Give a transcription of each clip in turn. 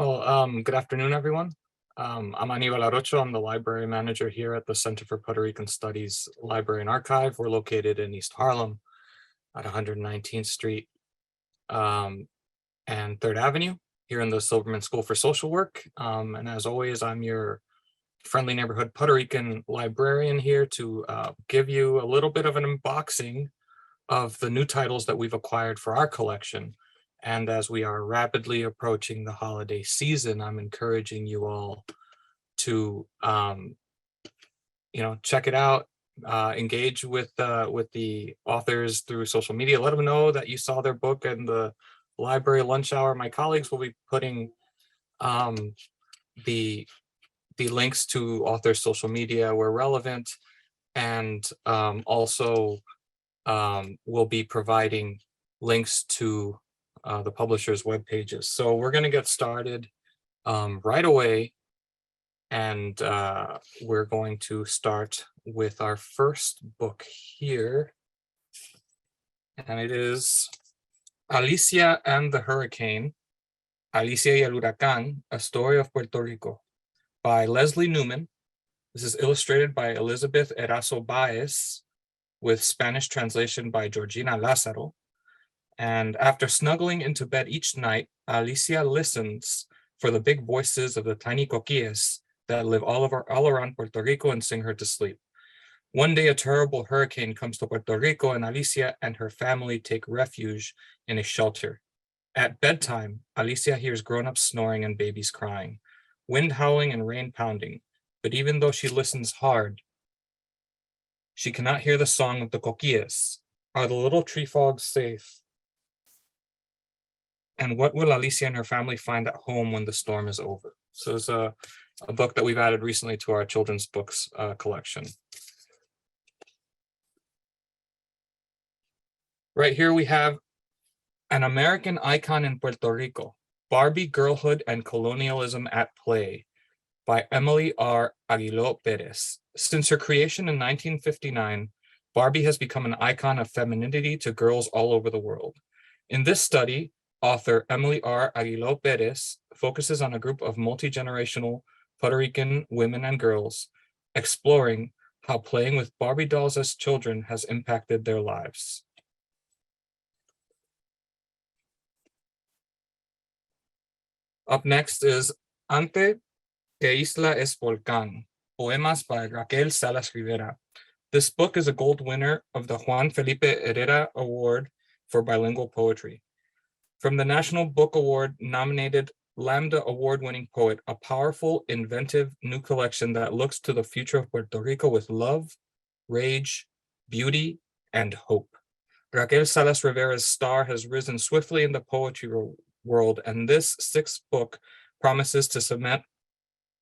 Good afternoon, everyone. I'm Anibal Arocho. I'm the library manager here at the Center for Puerto Rican Studies Library and Archive. We're located in East Harlem at 119th Street and 3rd Avenue here in the Silverman School for Social Work. And as always, I'm your friendly neighborhood Puerto Rican librarian here to give you a little bit of an unboxing of the new titles that we've acquired for our collection. And as we are rapidly approaching the holiday season, I'm encouraging you all to, check it out, engage with the authors through social media. Let them know that you saw their book in the library lunch hour. My colleagues will be putting the links to authors' social media where relevant, and also we'll be providing links to the publisher's web pages. So we're going to get started right away, and we're going to start with our first book here, and it is Alicia and the Hurricane, Alicia y el Huracán, A Story of Puerto Rico by Leslie Newman. This is illustrated by Elizabeth Erazo Baez with Spanish translation by Georgina Lázaro. And after snuggling into bed each night, Alicia listens for the big voices of the tiny coquillas that live all around Puerto Rico and sing her to sleep. One day, a terrible hurricane comes to Puerto Rico, and Alicia and her family take refuge in a shelter. At bedtime, Alicia hears grown-ups snoring and babies crying, wind howling and rain pounding. But even though she listens hard, she cannot hear the song of the coquillas. Are the little tree frogs safe? And what will Alicia and her family find at home when the storm is over? So it's a book that we've added recently to our children's books collection. Right here we have An American Icon in Puerto Rico, Barbie, Girlhood, and Colonialism at Play by Emily R. Aguiló Pérez. Since her creation in 1959, Barbie has become an icon of femininity to girls all over the world. In this study, author Emily R. Aguiló Pérez focuses on a group of multi-generational Puerto Rican women and girls, exploring how playing with Barbie dolls as children has impacted their lives. Up next is Ante que Isla es Volcán, Poemas by Raquel Salas Rivera. This book is a gold winner of the Juan Felipe Herrera Award for Bilingual Poetry. From the National Book Award nominated Lambda Award-winning poet, a powerful, inventive new collection that looks to the future of Puerto Rico with love, rage, beauty, and hope. Raquel Salas Rivera's star has risen swiftly in the poetry world, and this sixth book promises to cement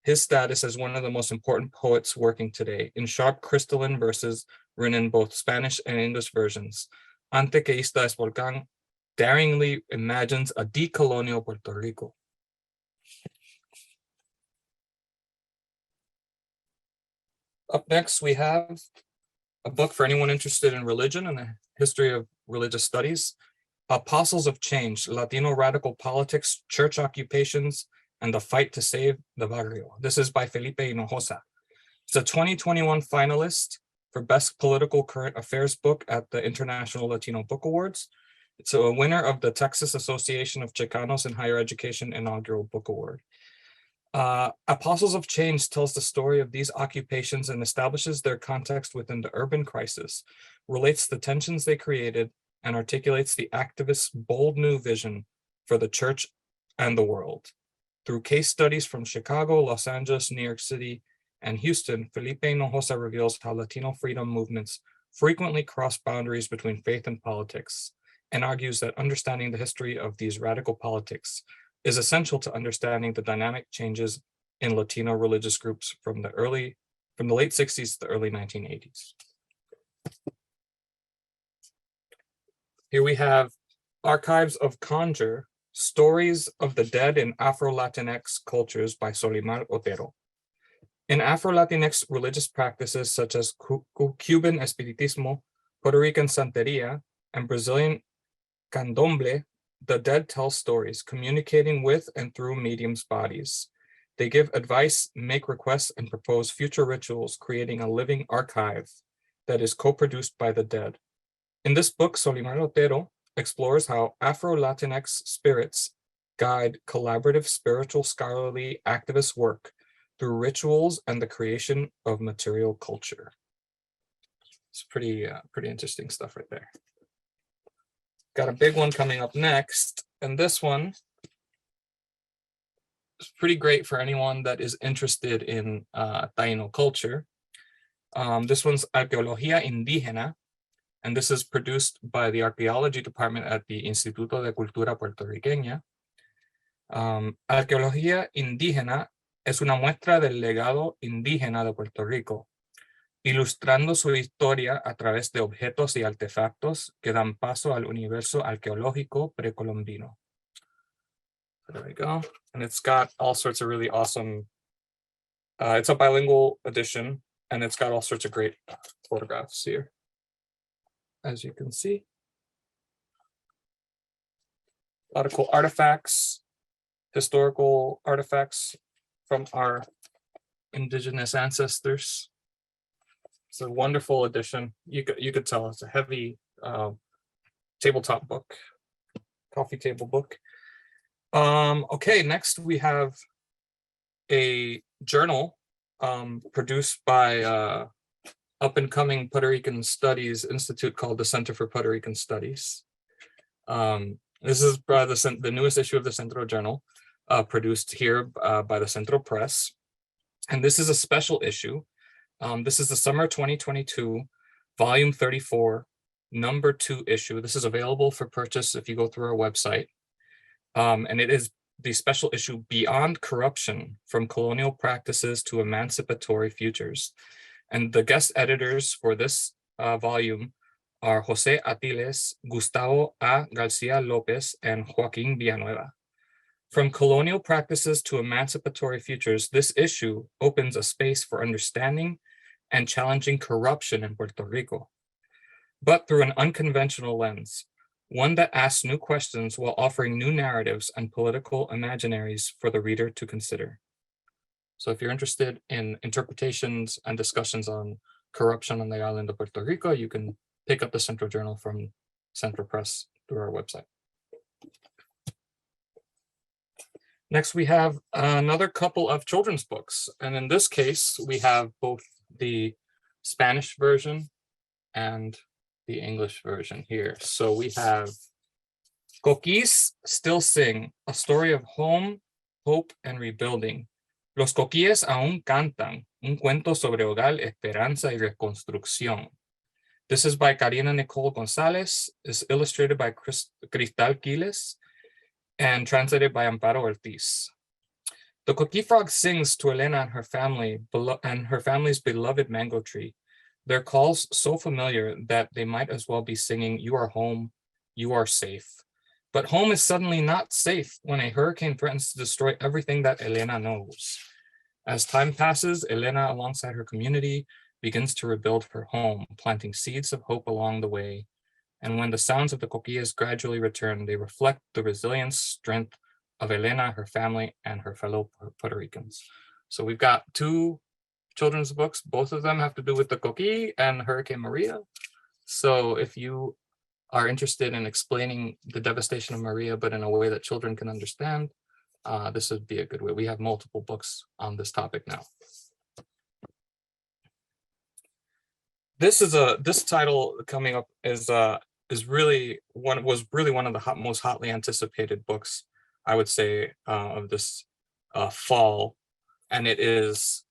his status as one of the most important poets working today, in sharp crystalline verses written in both Spanish and English versions. Ante que Isla es Volcán daringly imagines a decolonial Puerto Rico. Up next, we have a book for anyone interested in religion and the history of religious studies, Apostles of Change, Latino Radical Politics, Church Occupations, and the Fight to Save the Barrio. This is by Felipe Hinojosa. It's a 2021 finalist for Best Political Current Affairs Book at the International Latino Book Awards. It's a winner of the Texas Association of Chicanos in Higher Education Inaugural Book Award. Apostles of Change tells the story of these occupations and establishes their context within the urban crisis, relates the tensions they created, and articulates the activists' bold new vision for the church and the world. Through case studies from Chicago, Los Angeles, New York City, and Houston, Felipe Hinojosa reveals how Latino freedom movements frequently cross boundaries between faith and politics, and argues that understanding the history of these radical politics is essential to understanding the dynamic changes in Latino religious groups from the late 60s to the early 1980s. Here we have Archives of Conjure, Stories of the Dead in Afro-Latinx Cultures by Solimar Otero. In Afro-Latinx religious practices such as Cuban Espiritismo, Puerto Rican Santeria, and Brazilian Candomblé, the dead tell stories, communicating with and through mediums' bodies. They give advice, make requests, and propose future rituals, creating a living archive that is co-produced by the dead. In this book, Solimar Otero explores how Afro-Latinx spirits guide collaborative spiritual scholarly activist work through rituals and the creation of material culture. It's pretty interesting stuff right there. Got a big one coming up next, and this one is pretty great for anyone that is interested in Taino culture. This one's Arqueología Indígena, and this is produced by the Archaeology Department at the Instituto de Cultura Puertorriqueña. Arqueología Indígena es una muestra del legado indígena de Puerto Rico, ilustrando su historia a través de objetos y artefactos que dan paso al universo arqueológico precolombino. There we go. And it's got all sorts of really awesome, it's a bilingual edition, and it's got all sorts of great photographs here, as you can see. A lot of cool artifacts, historical artifacts from our indigenous ancestors. It's a wonderful edition. You could tell it's a heavy tabletop book, coffee table book. Okay, next we have a journal produced by up and coming Puerto Rican Studies Institute called the Center for Puerto Rican Studies. This is the newest issue of the Centro Journal, produced here by the Centro Press. And this is a special issue. This is the summer 2022, volume 34, number 2 issue. This is available for purchase if you go through our website. And it is the special issue Beyond Corruption, From Colonial Practices to Emancipatory Futures. And the guest editors for this volume are Jose Atiles, Gustavo A. Garcia Lopez, and Joaquin Villanueva. From colonial practices to emancipatory futures, this issue opens a space for understanding and challenging corruption in Puerto Rico, but through an unconventional lens, one that asks new questions while offering new narratives and political imaginaries for the reader to consider. So if you're interested in interpretations and discussions on corruption on the island of Puerto Rico, you can pick up the Centro Journal from Centro Press through our website. Next, we have another couple of children's books. And in this case, we have both the Spanish version and the English version here. So we have Coquís Still Sing, a story of home, hope, and rebuilding. Los coquíes aún cantan, un cuento sobre hogar, esperanza y reconstrucción. This is by Karina Nicole Gonzalez, is illustrated by Cristal Quiles, and translated by Amparo Ortiz. The coquí frog sings to Elena and her family and her family's beloved mango tree. Their calls so familiar that they might as well be singing, "You are home, you are safe." But home is suddenly not safe when a hurricane threatens to destroy everything that Elena knows. As time passes, Elena, alongside her community, begins to rebuild her home, planting seeds of hope along the way. And when the sounds of the coquillas gradually return, they reflect the resilience, strength of Elena, her family, and her fellow Puerto Ricans. So we've got 2 children's books. Both of them have to do with the coquí and Hurricane Maria. So if you are interested in explaining the devastation of Maria, but in a way that children can understand, this would be a good way. We have multiple books on this topic now. This title coming up was really one of the most hotly anticipated books, I would say, of this fall, and it is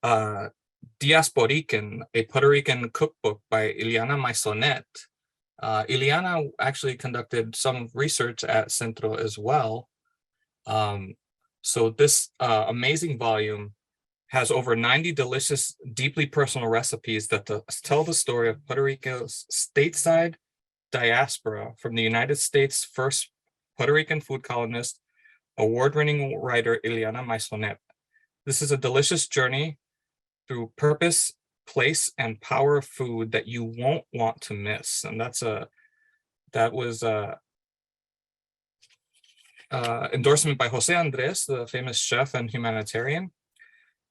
Diasporican, a Puerto Rican cookbook by Ileana Maisonet. Ileana actually conducted some research at Centro as well. So this amazing volume has over 90 delicious, deeply personal recipes that tell the story of Puerto Rico's stateside diaspora, from the United States' first Puerto Rican food colonist, award-winning writer Ileana Maisonet. This is a delicious journey through purpose, place, and power of food that you won't want to miss. And that was endorsement by Jose Andres, the famous chef and humanitarian.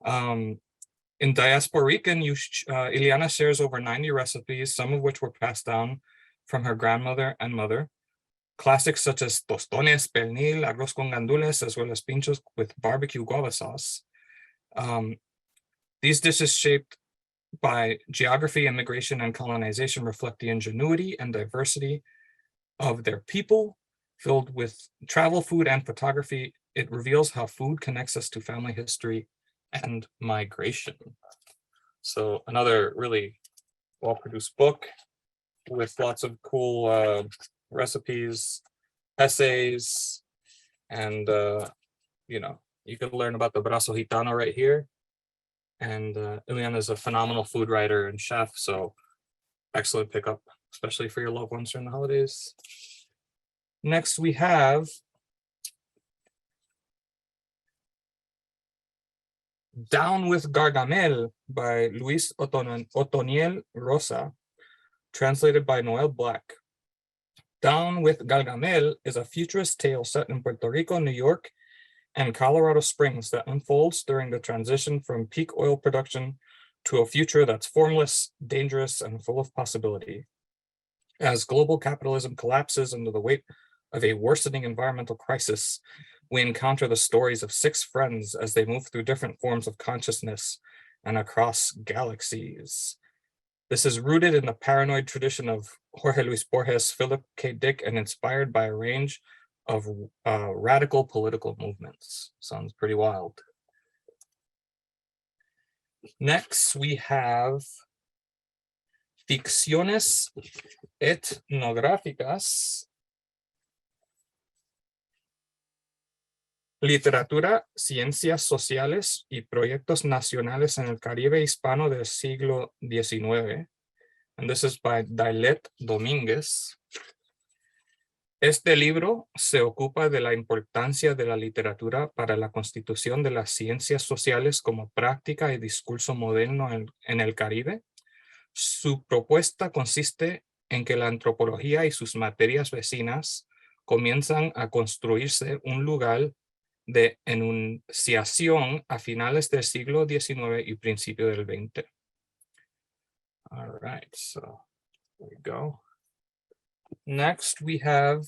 In Puerto Rican, Ileana shares over 90 recipes, some of which were passed down from her grandmother and mother. Classics such as tostones, pernil, arroz con gandules, as well as pinchos with barbecue guava sauce. These dishes shaped by geography, immigration, and colonization reflect the ingenuity and diversity of their people. Filled with travel, food, and photography, it reveals how food connects us to family history and migration. So another really well-produced book with lots of cool recipes, essays, and you know, you can learn about the brazo gitano right here. And Ileana is a phenomenal food writer and chef, so excellent pickup, especially for your loved ones during the holidays. Next, we have Down with Gargamel by Luis Otoniel Rosa, translated by Noel Black. Down with Gargamel is a futurist tale set in Puerto Rico, New York, and Colorado Springs that unfolds during the transition from peak oil production to a future that's formless, dangerous, and full of possibility. As global capitalism collapses under the weight of a worsening environmental crisis, we encounter the stories of 6 friends as they move through different forms of consciousness and across galaxies. This is rooted in the paranoid tradition of Jorge Luis Borges, Philip K. Dick, and inspired by a range of radical political movements. Sounds pretty wild. Next, we have Ficciones Etnográficas, Literatura, Ciencias Sociales y Proyectos Nacionales en el Caribe Hispano del siglo XIX. And this is by Dailet Domínguez. Este libro se ocupa de la importancia de la literatura para la constitución de las ciencias sociales como práctica y discurso moderno en el Caribe. Su propuesta consiste en que la antropología y sus materias vecinas comienzan a construirse un lugar de enunciación a finales del siglo XIX y principio del XX. All right, so there we go. Next, we have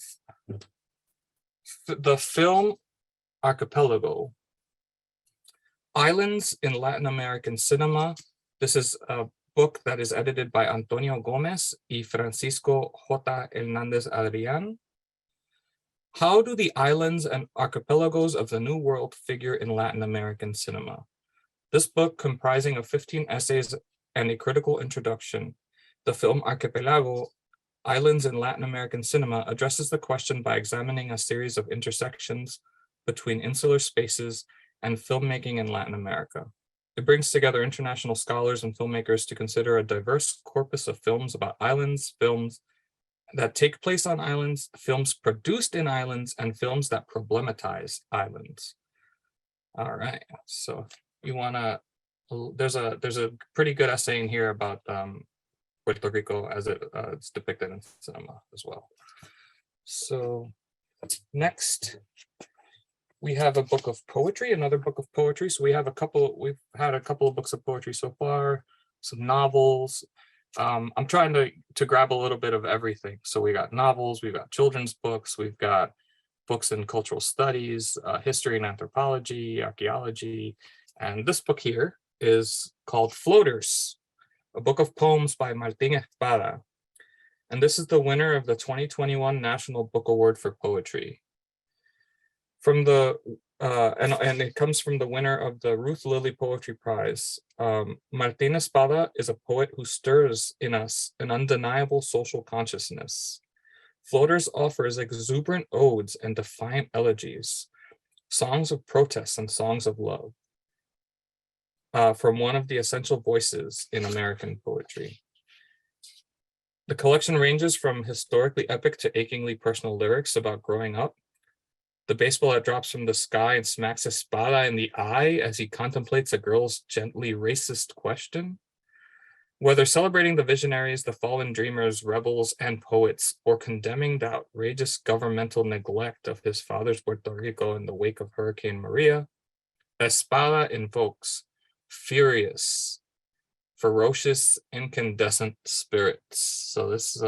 the film Archipelago, Islands in Latin American Cinema. This is a book that is edited by Antonio Gomez y Francisco J. Hernández Adrián. How do the islands and archipelagos of the New World figure in Latin American cinema? This book, comprising of 15 essays and a critical introduction, the film Archipelago, Islands in Latin American Cinema, addresses the question by examining a series of intersections between insular spaces and filmmaking in Latin America. It brings together international scholars and filmmakers to consider a diverse corpus of films about islands, films that take place on islands, films produced in islands, and films that problematize islands. All right, so you wanna, there's a pretty good essay in here about Puerto Rico as it's depicted in cinema as well. So next, we have a book of poetry, another book of poetry. So we've had a couple of books of poetry so far, some novels. I'm trying to grab a little bit of everything. So we got novels, we've got children's books, we've got books in cultural studies, history and anthropology, archaeology. And this book here is called Floaters, a book of poems by Martín Espada. And this is the winner of the 2021 National Book Award for Poetry. From the and it comes from the winner of the Ruth Lilly Poetry Prize. Martín Espada is a poet who stirs in us an undeniable social consciousness. Floaters offers exuberant odes and defiant elegies, songs of protest and songs of love, from one of the essential voices in American poetry. The collection ranges from historically epic to achingly personal lyrics about growing up, the baseball that drops from the sky and smacks Espada in the eye as he contemplates a girl's gently racist question, Whether celebrating the visionaries, the fallen dreamers, rebels, and poets, or condemning the outrageous governmental neglect of his father's Puerto Rico in the wake of Hurricane Maria, Espada invokes furious, ferocious, incandescent spirits. So this is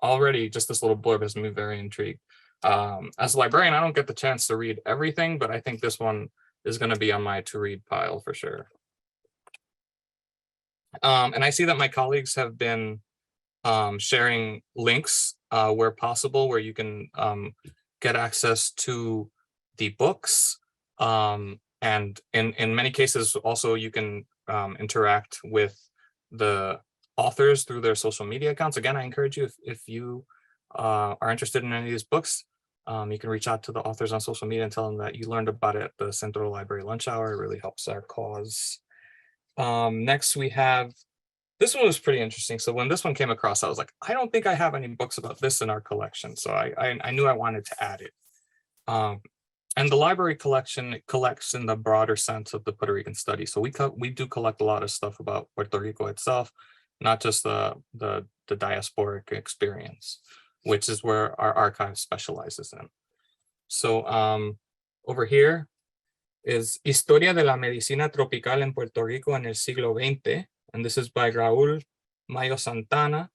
already, just this little blurb has me very intrigued. As a librarian, I don't get the chance to read everything, but I think this one is going to be on my to-read pile for sure. And I see that my colleagues have been sharing links where possible, where you can get access to the books. And in many cases, also you can interact with the authors through their social media accounts. Again, I encourage you, if you are interested in any of these books, you can reach out to the authors on social media and tell them that you learned about it at the Centro Library lunch hour. It really helps our cause. Next, we have, this one was pretty interesting. So when this one came across, I was like, I don't think I have any books about this in our collection. So I knew I wanted to add it. And the library collection collects in the broader sense of the Puerto Rican study. So we do collect a lot of stuff about Puerto Rico itself, not just the diasporic experience, which is where our archive specializes in. So over here is Historia de la Medicina Tropical en Puerto Rico en el siglo XX. And this is by Raúl Mayo Santana,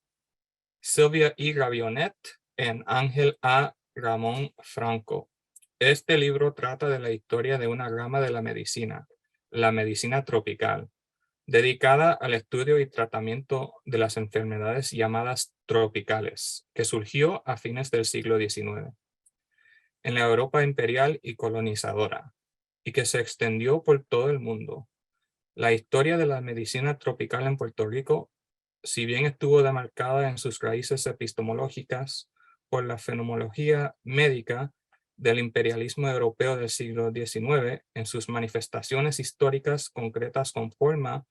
Silvia E. Gravionet, and Ángel A. Ramón Franco. Este libro trata de la historia de una rama de la medicina tropical, dedicada al estudio y tratamiento de las enfermedades llamadas tropicales, que surgió a fines del siglo XIX en la Europa imperial y colonizadora, y que se extendió por todo el mundo. La historia de la medicina tropical en Puerto Rico, si bien estuvo demarcada en sus raíces epistemológicas por la fenomenología médica del imperialismo europeo del siglo XIX, en sus manifestaciones históricas concretas conforma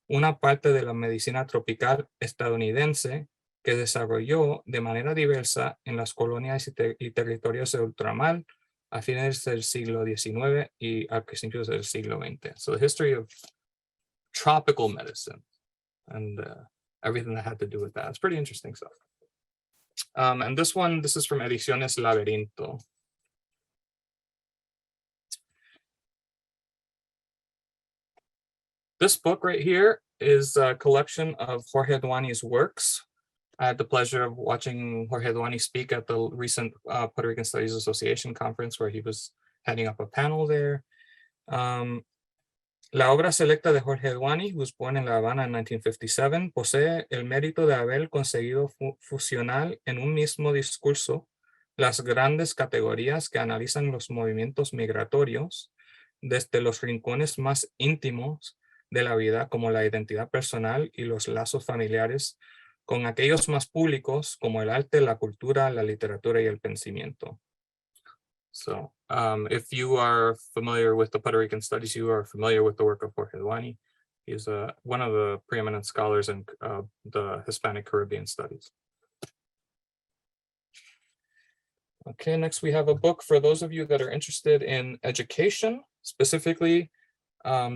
una parte de la medicina tropical estadounidense que desarrolló de manera diversa en las colonias y territorios de ultramar a fines del siglo XIX y a principios del siglo XX. So the history of tropical medicine and everything that had to do with that. It's pretty interesting stuff. And this is from Ediciones Laberinto. This book right here is a collection of Jorge Duani's works. I had the pleasure of watching Jorge Duani speak at the recent Puerto Rican Studies Association conference, where he was heading up a panel there. La obra selecta de Jorge Duani, who was born in La Habana in 1957, posee el mérito de haber conseguido fusionar en un mismo discurso las grandes categorías que analizan los movimientos migratorios desde los rincones más íntimos de la vida, como la identidad personal y los lazos familiares, con aquellos más públicos como el arte, la cultura, la literatura y el pensamiento. So if you are familiar with the Puerto Rican studies, you are familiar with the work of Jorge Duani. He's one of the preeminent scholars in the Hispanic Caribbean studies. Okay, next we have a book for those of you that are interested in education. Specifically,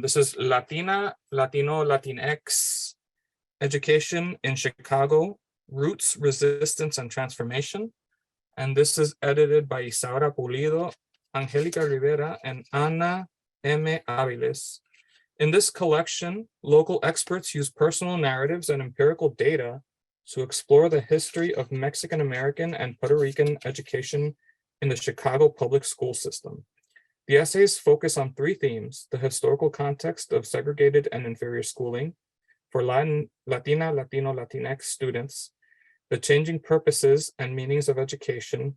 this is Latino, Latinx Education in Chicago, Roots, Resistance, and Transformation. And this is edited by Isaura Pulido, Angelica Rivera, and Ana M. Aviles. In this collection, local experts use personal narratives and empirical data to explore the history of Mexican American and Puerto Rican education in the Chicago public school system. The essays focus on three themes: the historical context of segregated and inferior schooling for Latina, Latino, Latinx students, the changing purposes and meanings of education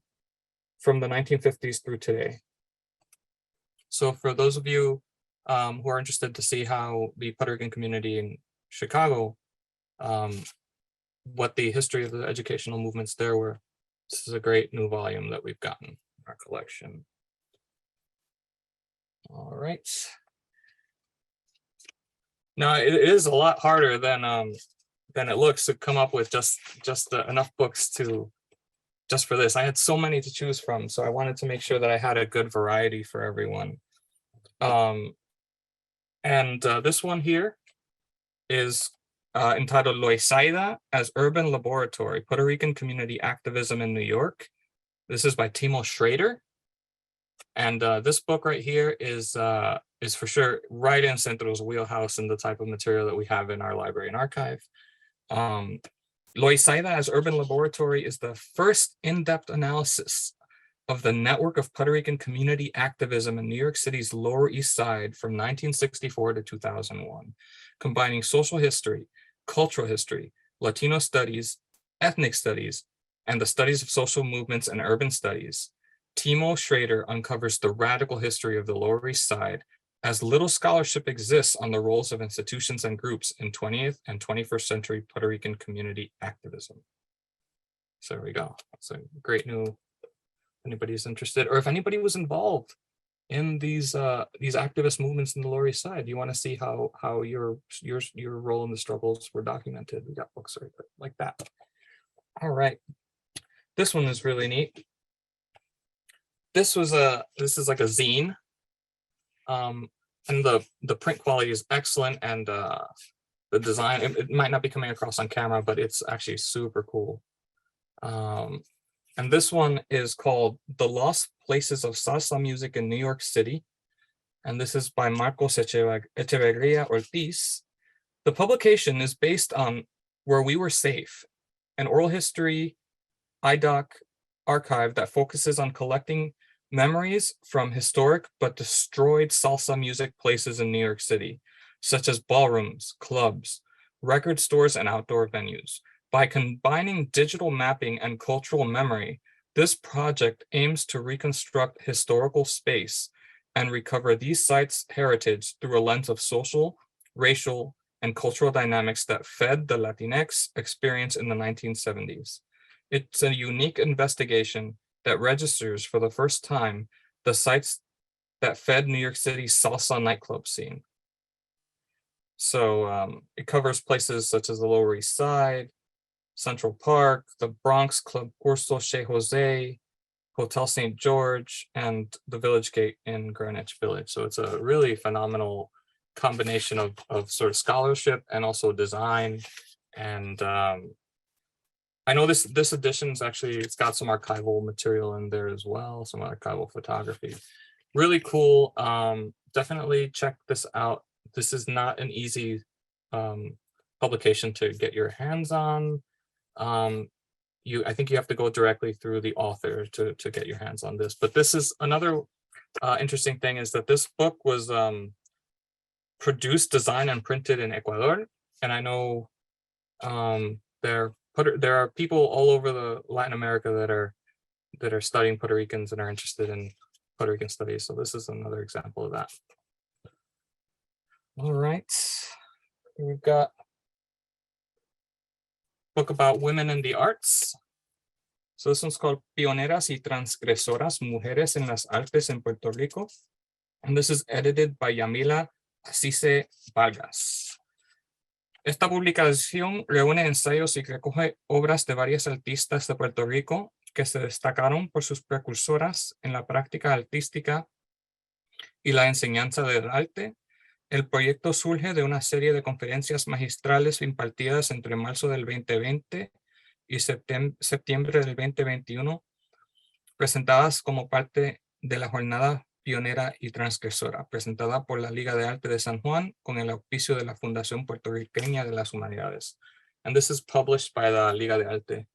from the 1950s through today. So for those of you who are interested to see how the Puerto Rican community in Chicago, what the history of the educational movements there were, this is a great new volume that we've gotten in our collection. All right. Now it is a lot harder than it looks to come up with just enough books just for this. I had so many to choose from, so I wanted to make sure that I had a good variety for everyone. And this one here is entitled Loisaida as Urban Laboratory, Puerto Rican Community Activism in New York. This is by Timo Schrader. And this book right here is for sure right in Centro's wheelhouse and the type of material that we have in our library and archive. Loisaida as Urban Laboratory is the first in-depth analysis of the network of Puerto Rican community activism in New York City's Lower East Side from 1964 to 2001, combining social history, cultural history, Latino studies, ethnic studies, and the studies of social movements and urban studies. Timo Schrader uncovers the radical history of the Lower East Side as little scholarship exists on the roles of institutions and groups in 20th and 21st century Puerto Rican community activism. So there we go. It's a great new, if anybody's interested, or if anybody was involved in these activist movements in the Lower East Side, you want to see how your role in the struggles were documented. We got books right like that. All right. This one is really neat. This is like a zine. And the print quality is excellent, and the design, it might not be coming across on camera, but it's actually super cool. And this one is called The Lost Places of Salsa Music in New York City. And this is by Marcos Echeverria Ortiz. The publication is based on Where We Were Safe, an oral history IDOC archive that focuses on collecting memories from historic but destroyed salsa music places in New York City, such as ballrooms, clubs, record stores, and outdoor venues. By combining digital mapping and cultural memory, this project aims to reconstruct historical space and recover these sites' heritage through a lens of social, racial, and cultural dynamics that fed the Latinx experience in the 1970s. It's a unique investigation that registers for the first time the sites that fed New York City's salsa nightclub scene. So it covers places such as the Lower East Side, Central Park, the Bronx Club Corso Chez Jose, Hotel St. George, and the Village Gate in Greenwich Village. So it's a really phenomenal combination of sort of scholarship and also design. And I know this edition is actually, it's got some archival material in there as well, some archival photography. Really cool. Definitely check this out. This is not an easy publication to get your hands on. I think you have to go directly through the author to get your hands on this. But this is another interesting thing, is that this book was produced, designed, and printed in Ecuador. And I know there are people all over the Latin America that are studying Puerto Ricans and are interested in Puerto Rican studies. So this is another example of that. All right, we've got a book about women in the arts. So this one's called Pioneras y Transgresoras Mujeres en las Artes en Puerto Rico. And this is edited by Yamila Asise Vargas. Esta publicación reúne ensayos y recoge obras de varias artistas de Puerto Rico que se destacaron por sus precursoras en la práctica artística y la enseñanza del arte. El proyecto surge de una serie de conferencias magistrales impartidas entre marzo del 2020 y septiembre del 2021, presentadas como parte de la jornada pionera y transgresora, presentada por la Liga de Arte de San Juan con el auspicio de la Fundación Puertorriqueña de las Humanidades. And this is published by the Liga de Arte.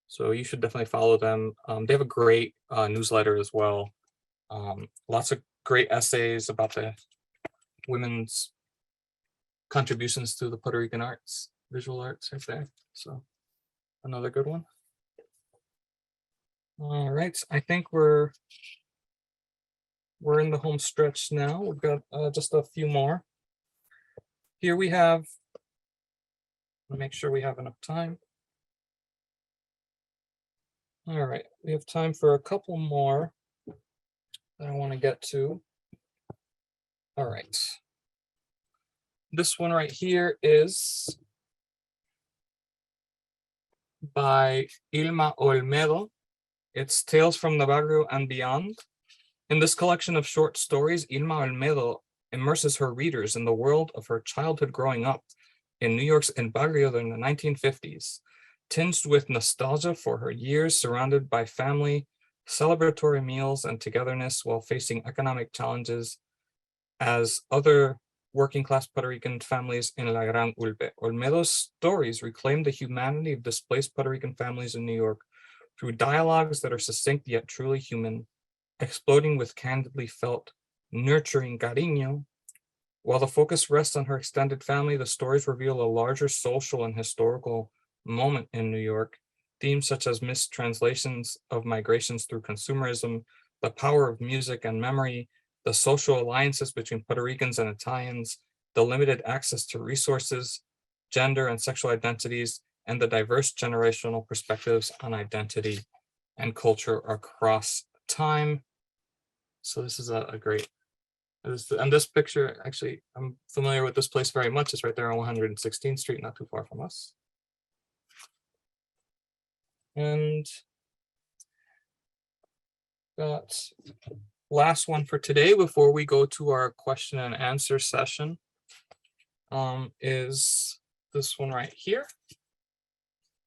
So you should definitely follow them. They have a great newsletter as well. Lots of great essays about the women's contributions to the Puerto Rican arts, visual arts right there. So another good one. All right, I think we're in the home stretch now. We've got just a few more. Here we have, make sure we have enough time. All right, we have time for a couple more that I want to get to. All right. This one right here is by Ilma Olmedo. It's Tales from the Barrio and Beyond. In this collection of short stories, Ilma Olmedo immerses her readers in the world of her childhood growing up in New York's Barrio in the 1950s, tinged with nostalgia for her years surrounded by family, celebratory meals, and togetherness while facing economic challenges as other working class Puerto Rican families in La Gran Urbe. Olmedo's stories reclaim the humanity of displaced Puerto Rican families in New York through dialogues that are succinct yet truly human, exploding with candidly felt, nurturing cariño. While the focus rests on her extended family, the stories reveal a larger social and historical moment in New York. Themes such as mistranslations of migrations through consumerism, the power of music and memory, the social alliances between Puerto Ricans and Italians, the limited access to resources, gender and sexual identities, and the diverse generational perspectives on identity and culture across time. So this is a great, and this picture, actually, I'm familiar with this place very much. It's right there on 116th Street, not too far from us. And got last one for today before we go to our question and answer session is this one right here.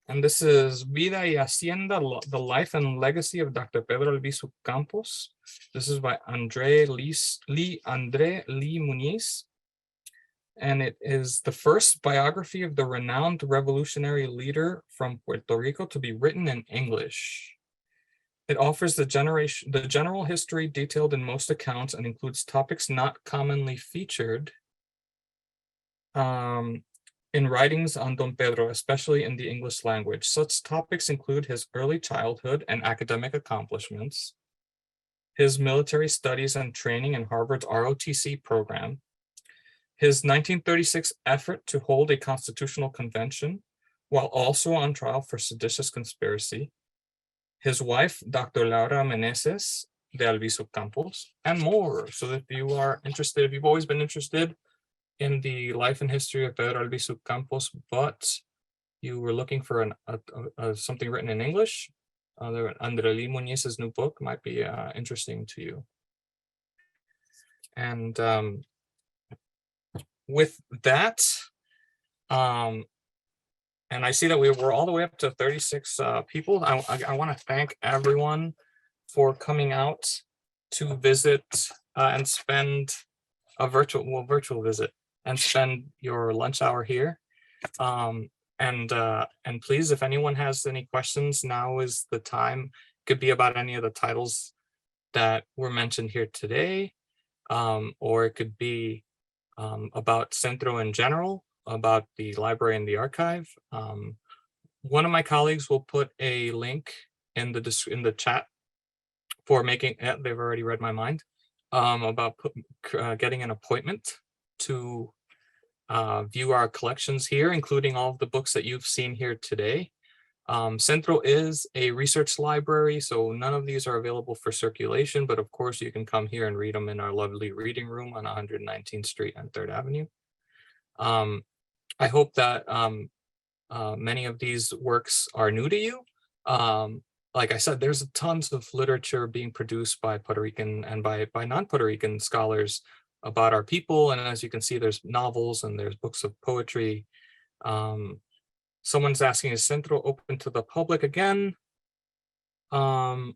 And this is Vida y Hacienda, the Life and Legacy of Dr. Pedro Albizu Campos. This is by André Lee Muniz. And it is the first biography of the renowned revolutionary leader from Puerto Rico to be written in English. It offers the general history detailed in most accounts and includes topics not commonly featured in writings on Don Pedro, especially in the English language. Such topics include his early childhood and academic accomplishments, his military studies and training in Harvard's ROTC program, his 1936 effort to hold a constitutional convention while also on trial for seditious conspiracy, his wife, Dr. Laura Meneses de Albizu Campos, and more. So if you are interested, if you've always been interested in the life and history of Pedro Albizu Campos, but you were looking for something written in English, André Lee Muniz's new book might be interesting to you. And with that, and I see that we're all the way up to 36 people. I want to thank everyone for coming out to visit and spend a virtual visit and spend your lunch hour here. And please, if anyone has any questions, now is the time. It could be about any of the titles that were mentioned here today, or it could be about Centro in general, about the library and the archive. One of my colleagues will put a link in the chat for making, they've already read my mind, about getting an appointment to view our collections here, including all of the books that you've seen here today. Centro is a research library, so none of these are available for circulation, but of course you can come here and read them in our lovely reading room on 119th Street and 3rd Avenue. I hope that many of these works are new to you. Like I said, there's tons of literature being produced by Puerto Rican and by non-Puerto Rican scholars about our people. And as you can see, there's novels and there's books of poetry. Someone's asking, is Centro open to the public again? I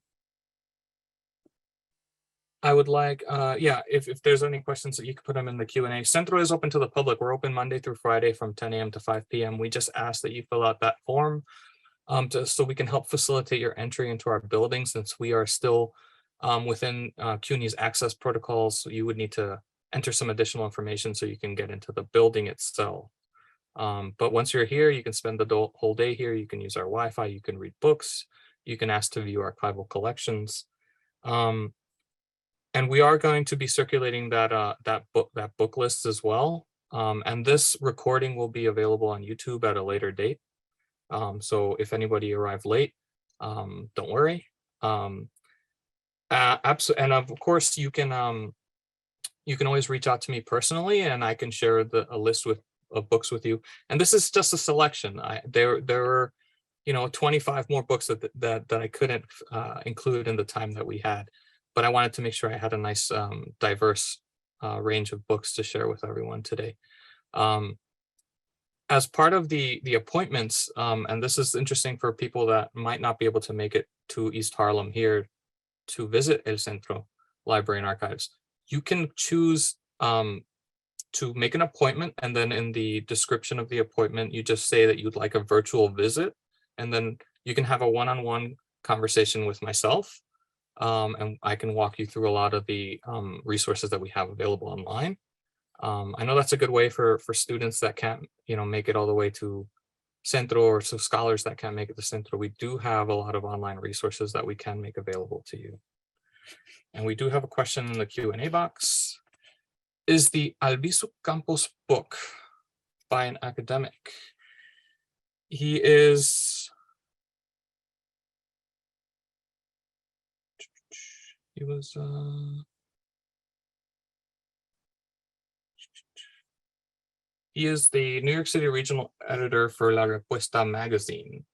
would like, yeah, if there's any questions that you could put them in the Q&A. Centro is open to the public. We're open Monday through Friday from 10 a.m. to 5 p.m. We just ask that you fill out that form so we can help facilitate your entry into our building, since we are still within CUNY's access protocols. So you would need to enter some additional information so you can get into the building itself. But once you're here, you can spend the whole day here. You can use our Wi-Fi, you can read books, you can ask to view archival collections. And we are going to be circulating that book list as well. And this recording will be available on YouTube at a later date. So if anybody arrived late, don't worry. Absolutely, and of course you can always reach out to me personally, and I can share a list of books with you. And this is just a selection. There are 25 more books that I couldn't include in the time that we had. But I wanted to make sure I had a nice diverse range of books to share with everyone today. as part of the appointments, and this is interesting for people that might not be able to make it to East Harlem here to visit El Centro Library and Archives, you can choose to make an appointment, and then in the description of the appointment, you just say that you'd like a virtual visit, and then you can have a one-on-one conversation with myself, and I can walk you through a lot of the resources that we have available online. I know that's a good way for students that can't, make it all the way to Centro, or so scholars that can't make it to Centro. We do have a lot of online resources that we can make available to you. And we do have a question in the Q&A box. Is the Albizu Campos book by an academic? He is, he was, he is the New York City regional editor for La Respuesta magazine.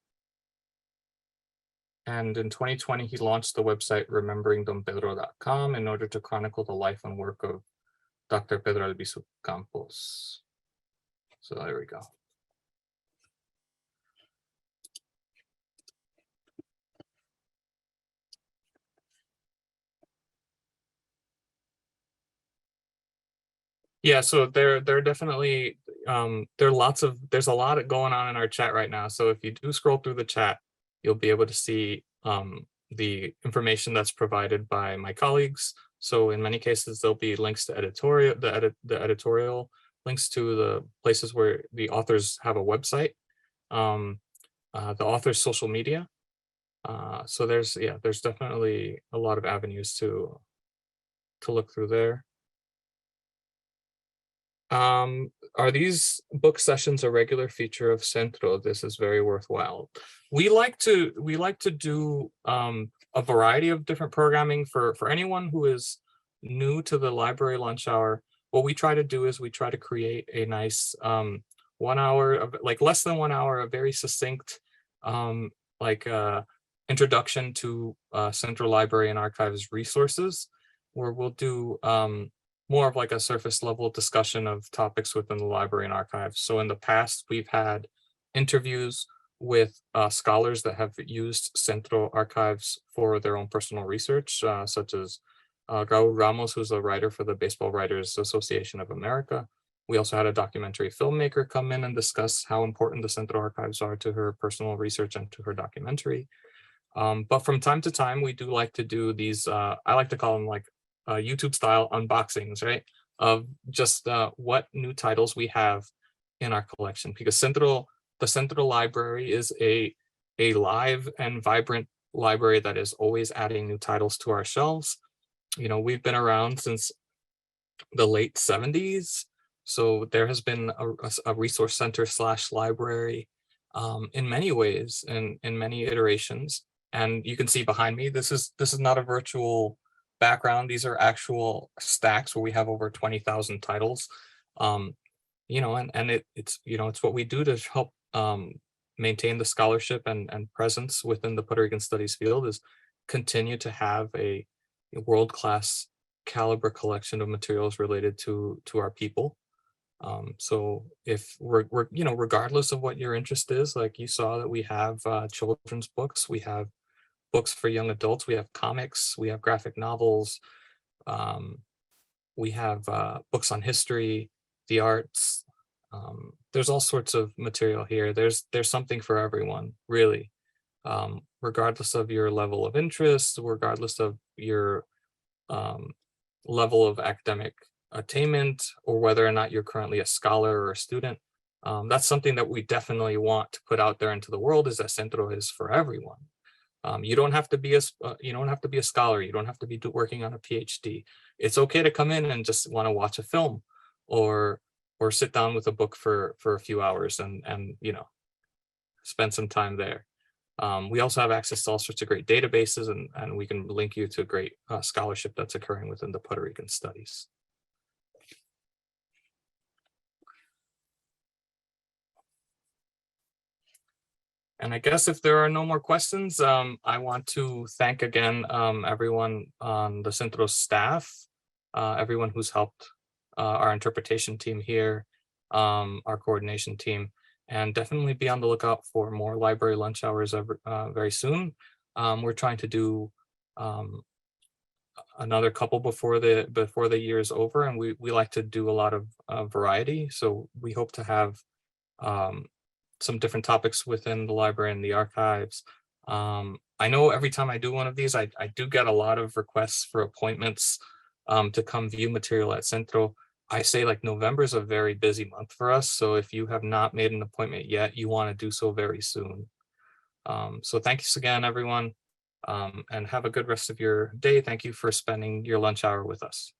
And in 2020, he launched the website rememberingdonpedro.com in order to chronicle the life and work of Dr. Pedro Albizu Campos. So there we go. Yeah, so there definitely there's a lot going on in our chat right now. So if you do scroll through the chat, you'll be able to see the information that's provided by my colleagues. So in many cases, there'll be links to the editorial links to the places where the authors have a website, the author's social media. So there's definitely a lot of avenues to look through there. Are these book sessions a regular feature of Centro? This is very worthwhile. We like to do a variety of different programming for anyone who is new to the library lunch hour. What we try to do is we try to create a nice 1 hour of, like, less than 1 hour, a very succinct introduction to Central Library and Archives resources, where we'll do more of like a surface level discussion of topics within the library and archives. So in the past, we've had interviews with scholars that have used Centro Archives for their own personal research, such as Raul Ramos, who's a writer for the Baseball Writers Association of America. We also had a documentary filmmaker come in and discuss how important the Centro Archives are to her personal research and to her documentary. But from time to time, we do like to do these, I like to call them like YouTube style unboxings, right? Of just what new titles we have in our collection, because the Central Library is a live and vibrant library that is always adding new titles to our shelves. We've been around since the late 70s. So there has been a resource center / library in many ways and in many iterations. And you can see behind me, this is not a virtual background. These are actual stacks where we have over 20,000 titles. And it's what we do to help maintain the scholarship and presence within the Puerto Rican studies field, is continue to have a world-class caliber collection of materials related to our people. So if we're regardless of what your interest is, like you saw that we have children's books, we have books for young adults, we have comics, we have graphic novels, we have books on history, the arts. There's all sorts of material here. There's something for everyone, really, regardless of your level of interest, regardless of your level of academic attainment, or whether or not you're currently a scholar or a student. That's something that we definitely want to put out there into the world, is that Centro is for everyone. You don't have to be a scholar. You don't have to be working on a PhD. It's okay to come in and just want to watch a film, or sit down with a book for a few hours and spend some time there. We also have access to all sorts of great databases, and we can link you to great scholarship that's occurring within the Puerto Rican studies. And I guess if there are no more questions, I want to thank again everyone on the Centro staff, everyone who's helped, our interpretation team here, our coordination team, And definitely be on the lookout for more library lunch hours very soon. We're trying to do um, another couple before the year is over, and we like to do a lot of variety. So we hope to have um, some different topics within the library and the archives. I know every time I do one of these, I do get a lot of requests for appointments to come view material at Centro. I say like November is a very busy month for us. So if you have not made an appointment yet, you want to do so very soon. So thanks again, everyone, and have a good rest of your day. Thank you for spending your lunch hour with us.